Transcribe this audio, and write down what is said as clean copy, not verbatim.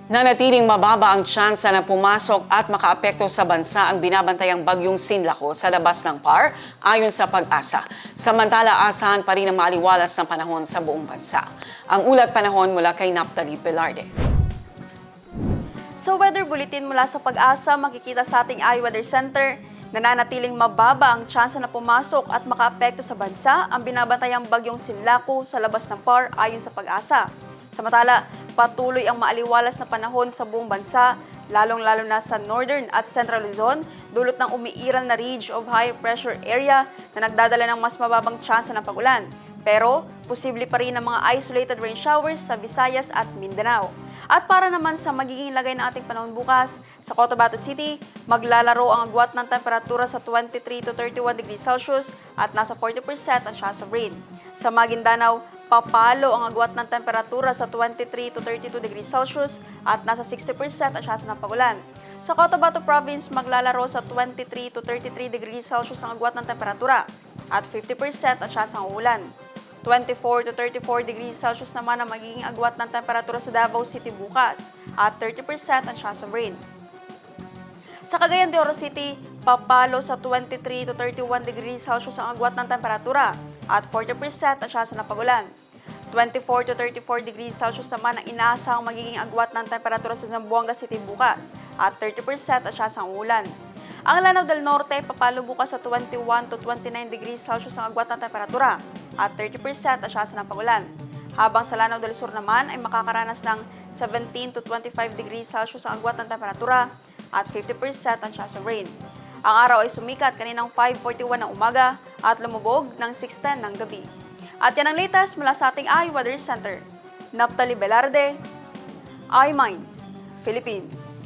Nanatiling mababa ang tsansa na pumasok at makaapekto sa bansa ang binabantayang bagyong Sinlaco sa labas ng PAR ayon sa Pag-asa. Samantala, asahan pa rin ang maaliwalas na panahon sa buong bansa. Ang ulat panahon mula kay Naphtali Velarde. Sa weather bulletin mula sa Pag-asa, makikita sa ating iWeather Center, nananatiling mababa ang tsansa na pumasok at makaapekto sa bansa ang binabantayang bagyong Sinlaco sa labas ng PAR ayon sa Pag-asa. Samantala, patuloy ang maaliwalas na panahon sa buong bansa, lalong-lalo na sa Northern at Central Luzon, dulot ng umiiral na ridge of high pressure area na nagdadala ng mas mababang tsansa ng pag-ulan. Pero, posible pa rin ang mga isolated rain showers sa Visayas at Mindanao. At para naman sa magiging lagay ng ating panahon bukas, sa Cotabato City, maglalaro ang agwat ng temperatura sa 23 to 31 degrees Celsius at nasa 40% ang chance of rain. Sa Maguindanao, papalo ang agwat ng temperatura sa 23 to 32 degrees Celsius at nasa 60% ang chance ng pag-ulan. Sa Cotabato Province, maglalaro sa 23 to 33 degrees Celsius ang agwat ng temperatura at 50% ang chance ng ulan. 24 to 34 degrees Celsius naman ang magiging agwat ng temperatura sa Davao City bukas at 30% ang chance of rain. Sa Cagayan de Oro City, papalo sa 23 to 31 degrees Celsius ang agwat ng temperatura at 40% ang chance ng pag-ulan. 24 to 34 degrees Celsius naman ang inaasahang magiging agwat ng temperatura sa Zamboanga City bukas at 30% ang chance ng ulan. Ang Lanao del Norte, papalo bukas sa 21 to 29 degrees Celsius ang agwat ng temperatura at 30% ang chance ng pag-ulan. Habang sa Lanao del Sur naman ay makakaranas ng 17 to 25 degrees Celsius ang agwat ng temperatura at 50% ang chance of rain. Ang araw ay sumikat kaninang 5:41 ng umaga at lumubog ng 6:10 ng gabi. At yan ang latest mula sa ating iWeather Center. Naphtali Velarde, iMinds, Philippines.